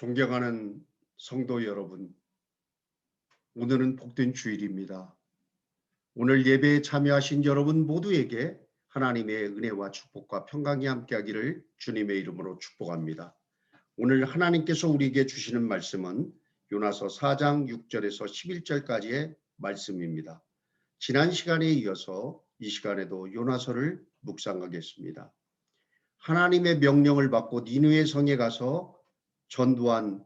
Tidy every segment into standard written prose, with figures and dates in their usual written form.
존경하는 성도 여러분, 오늘은 복된 주일입니다. 오늘 예배에 참여하신 여러분 모두에게 하나님의 은혜와 축복과 평강이 함께하기를 주님의 이름으로 축복합니다. 오늘 하나님께서 우리에게 주시는 말씀은 요나서 4장 6절에서 11절까지의 말씀입니다. 지난 시간에 이어서 이 시간에도 요나서를 묵상하겠습니다. 하나님의 명령을 받고 니느웨 성에 가서 전도한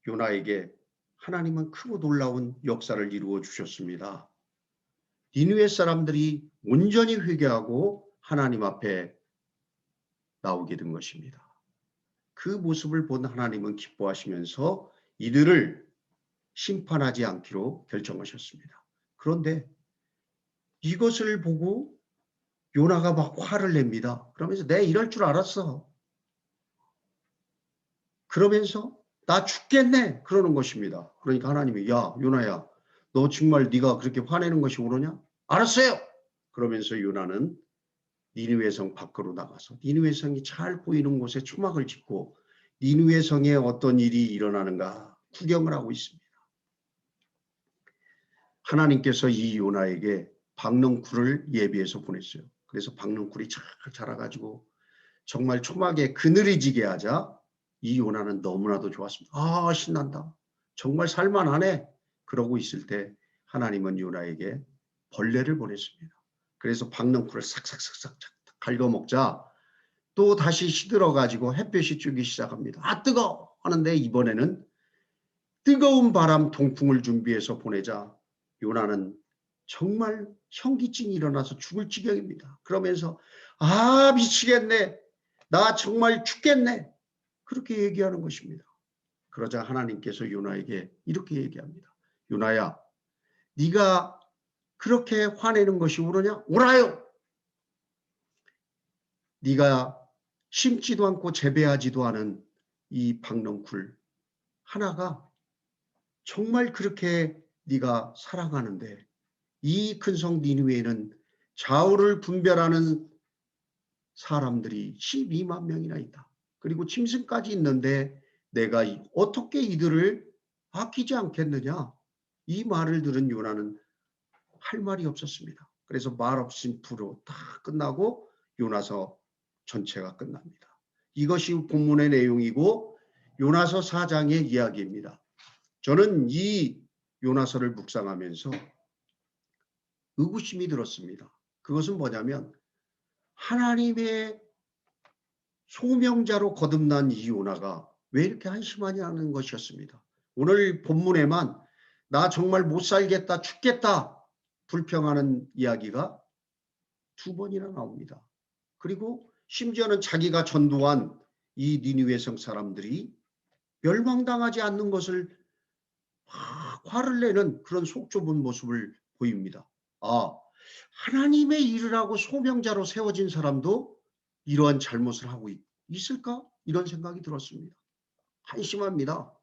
요나에게 하나님은 크고 놀라운 역사를 이루어 주셨습니다. 니느웨 사람들이 온전히 회개하고 하나님 앞에 나오게 된 것입니다. 그 모습을 본 하나님은 기뻐하시면서 이들을 심판하지 않기로 결정하셨습니다. 그런데 이것을 보고 요나가 막 화를 냅니다. 그러면서 내가 이럴 줄 알았어. 그러면서 나 죽겠네 그러는 것입니다. 그러니까 하나님이 야 요나야 너 정말 네가 그렇게 화내는 것이 옳으냐? 알았어요. 그러면서 요나는 니느웨 성 밖으로 나가서 니느웨 성이 잘 보이는 곳에 초막을 짓고 니느웨 성에 어떤 일이 일어나는가 구경을 하고 있습니다. 하나님께서 이 요나에게 박넝쿨을 예비해서 보냈어요. 그래서 박넝쿨이 잘 자라가지고 정말 초막에 그늘이 지게 하자 이 요나는 너무나도 좋았습니다. 아 신난다. 정말 살만하네. 그러고 있을 때 하나님은 요나에게 벌레를 보냈습니다. 그래서 박넝쿨을 싹싹싹싹 갉아먹자 또 다시 시들어가지고 햇볕이 쬐기 시작합니다. 아 뜨거워 하는데 이번에는 뜨거운 바람 동풍을 준비해서 보내자 요나는 정말 현기증이 일어나서 죽을 지경입니다. 그러면서 아 미치겠네. 나 정말 죽겠네. 그렇게 얘기하는 것입니다. 그러자 하나님께서 요나에게 이렇게 얘기합니다. 요나야 네가 그렇게 화내는 것이 옳으냐? 옳아요. 네가 심지도 않고 재배하지도 않은 이 박넝쿨 하나가 정말 그렇게 네가 사랑하는데 이 큰 성 니느웨에는 좌우를 분별하는 사람들이 12만 명이나 있다. 그리고 짐승까지 있는데 내가 어떻게 이들을 아끼지 않겠느냐. 이 말을 들은 요나는 할 말이 없었습니다. 그래서 말 없인 풀로 다 끝나고 요나서 전체가 끝납니다. 이것이 본문의 내용이고 요나서 4장의 이야기입니다. 저는 이 요나서를 묵상하면서 의구심이 들었습니다. 그것은 뭐냐면 하나님의 소명자로 거듭난 이 요나가 왜 이렇게 한심하냐는 것이었습니다. 오늘 본문에만 나 정말 못 살겠다 죽겠다 불평하는 이야기가 2번이나 나옵니다. 그리고 심지어는 자기가 전도한 이 니느웨 성 사람들이 멸망당하지 않는 것을 막 화를 내는 그런 속 좁은 모습을 보입니다. 아, 하나님의 일을 하고 소명자로 세워진 사람도 이러한 잘못을 하고 있을까? 이런 생각이 들었습니다. 한심합니다.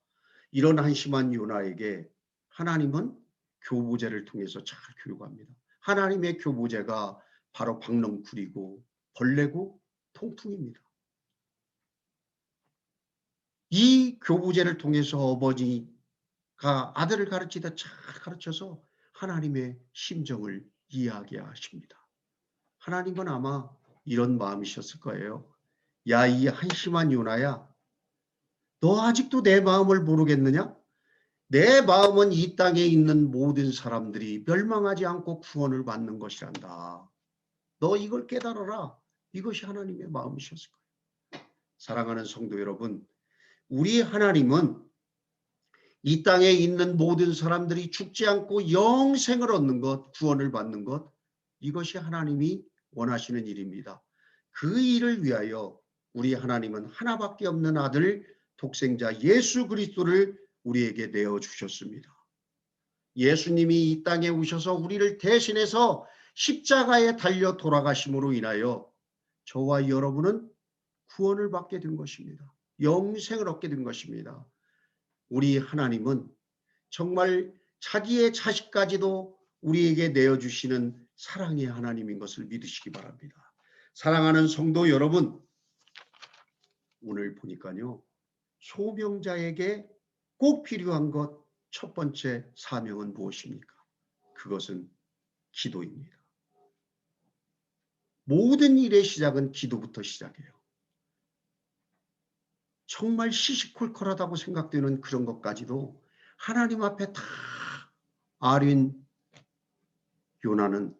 이런 한심한 요나에게 하나님은 교보제를 통해서 잘 교육합니다. 하나님의 교보제가 바로 박넝쿨이고 벌레고 통풍입니다. 이 교보제를 통해서 어머니가 아들을 가르치다 잘 가르쳐서 하나님의 심정을 이해하게 하십니다. 하나님은 아마 이런 마음이셨을 거예요. 야, 이 한심한 요나야. 너 아직도 내 마음을 모르겠느냐? 내 마음은 이 땅에 있는 모든 사람들이 멸망하지 않고 구원을 받는 것이란다. 너 이걸 깨달아라. 이것이 하나님의 마음이셨을 거예요. 사랑하는 성도 여러분, 우리 하나님은 이 땅에 있는 모든 사람들이 죽지 않고 영생을 얻는 것, 구원을 받는 것, 이것이 하나님이 원하시는 일입니다. 그 일을 위하여 우리 하나님은 하나밖에 없는 아들 독생자 예수 그리스도를 우리에게 내어주셨습니다. 예수님이 이 땅에 오셔서 우리를 대신해서 십자가에 달려 돌아가심으로 인하여 저와 여러분은 구원을 받게 된 것입니다. 영생을 얻게 된 것입니다. 우리 하나님은 정말 자기의 자식까지도 우리에게 내어주시는 사랑의 하나님인 것을 믿으시기 바랍니다. 사랑하는 성도 여러분, 오늘 보니까요. 소명자에게 꼭 필요한 것 첫 번째 사명은 무엇입니까? 그것은 기도입니다. 모든 일의 시작은 기도부터 시작해요. 정말 시시콜콜하다고 생각되는 그런 것까지도 하나님 앞에 다 아린 요나는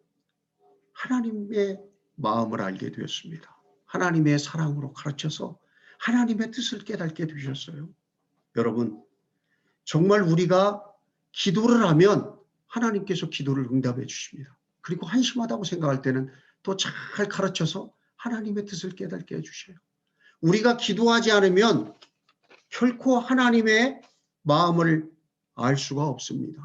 하나님의 마음을 알게 되었습니다. 하나님의 사랑으로 가르쳐서 하나님의 뜻을 깨닫게 되셨어요. 여러분, 정말 우리가 기도를 하면 하나님께서 기도를 응답해 주십니다. 그리고 한심하다고 생각할 때는 또 잘 가르쳐서 하나님의 뜻을 깨닫게 해주셔요. 우리가 기도하지 않으면 결코 하나님의 마음을 알 수가 없습니다.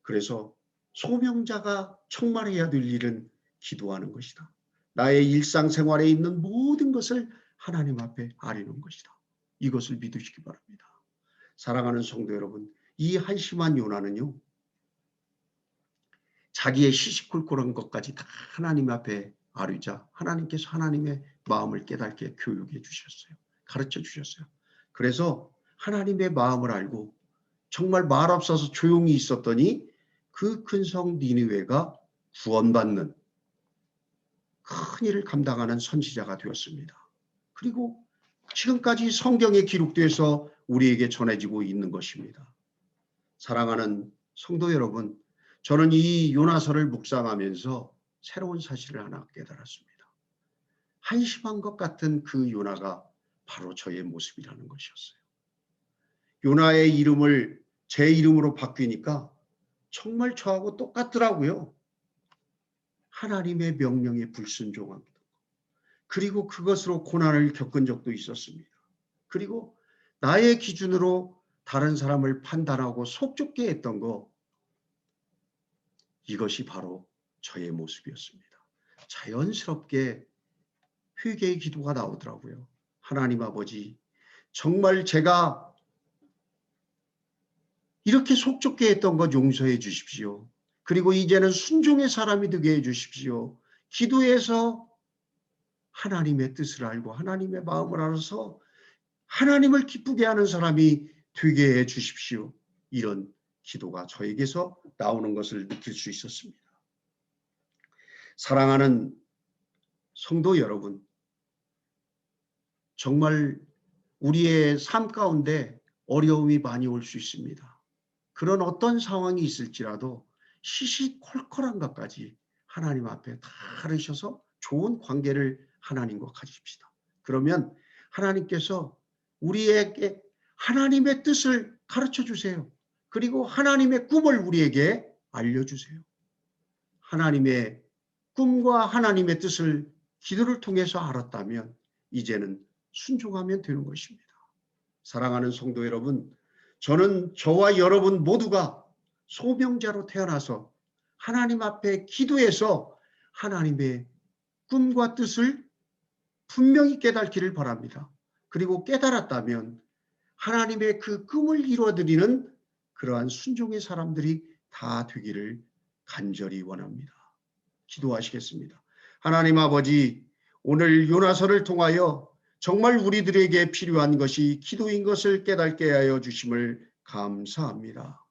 그래서 소명자가 청말해야 될 일은 기도하는 것이다. 나의 일상생활에 있는 모든 것을 하나님 앞에 아뢰는 것이다. 이것을 믿으시기 바랍니다. 사랑하는 성도 여러분, 이 한심한 요나는요, 자기의 시시콜콜한 것까지 다 하나님 앞에 아뢰자 하나님께서 하나님의 마음을 깨닫게 교육해 주셨어요. 가르쳐 주셨어요. 그래서 하나님의 마음을 알고 정말 말 없어서 조용히 있었더니 그 큰 성 니느웨가 구원받는 큰 일을 감당하는 선지자가 되었습니다. 그리고 지금까지 성경에 기록돼서 우리에게 전해지고 있는 것입니다. 사랑하는 성도 여러분, 저는 이 요나서를 묵상하면서 새로운 사실을 하나 깨달았습니다. 한심한 것 같은 그 요나가 바로 저의 모습이라는 것이었어요. 요나의 이름을 제 이름으로 바뀌니까 정말 저하고 똑같더라고요. 하나님의 명령에 불순종합니다. 그리고 그것으로 고난을 겪은 적도 있었습니다. 그리고 나의 기준으로 다른 사람을 판단하고 속좁게 했던 거, 이것이 바로 저의 모습이었습니다. 자연스럽게 회개의 기도가 나오더라고요. 하나님 아버지, 정말 제가 이렇게 속좁게 했던 것 용서해 주십시오. 그리고 이제는 순종의 사람이 되게 해 주십시오. 기도해서 하나님의 뜻을 알고 하나님의 마음을 알아서 하나님을 기쁘게 하는 사람이 되게 해 주십시오. 이런 기도가 저에게서 나오는 것을 느낄 수 있었습니다. 사랑하는 성도 여러분, 정말 우리의 삶 가운데 어려움이 많이 올 수 있습니다. 그런 어떤 상황이 있을지라도 시시콜콜한 것까지 하나님 앞에 다 하셔서 좋은 관계를 하나님과 가집시다. 그러면 하나님께서 우리에게 하나님의 뜻을 가르쳐 주세요. 그리고 하나님의 꿈을 우리에게 알려주세요. 하나님의 꿈과 하나님의 뜻을 기도를 통해서 알았다면 이제는 순종하면 되는 것입니다. 사랑하는 성도 여러분, 저는 저와 여러분 모두가 소명자로 태어나서 하나님 앞에 기도해서 하나님의 꿈과 뜻을 분명히 깨닫기를 바랍니다. 그리고 깨달았다면 하나님의 그 꿈을 이루어드리는 그러한 순종의 사람들이 다 되기를 간절히 원합니다. 기도하시겠습니다. 하나님 아버지, 오늘 요나서를 통하여 정말 우리들에게 필요한 것이 기도인 것을 깨닫게 하여 주심을 감사합니다.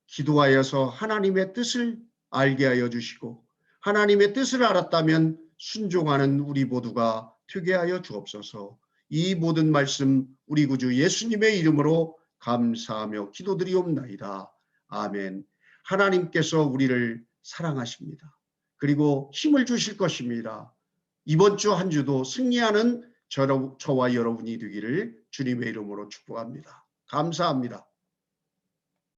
기도하여서 하나님의 뜻을 알게 하여 주시고 하나님의 뜻을 알았다면 순종하는 우리 모두가 되게 하여 주옵소서. 이 모든 말씀 우리 구주 예수님의 이름으로 감사하며 기도드리옵나이다. 아멘. 하나님께서 우리를 사랑하십니다. 그리고 힘을 주실 것입니다. 이번 주 한 주도 승리하는 저와 여러분이 되기를 주님의 이름으로 축복합니다. 감사합니다.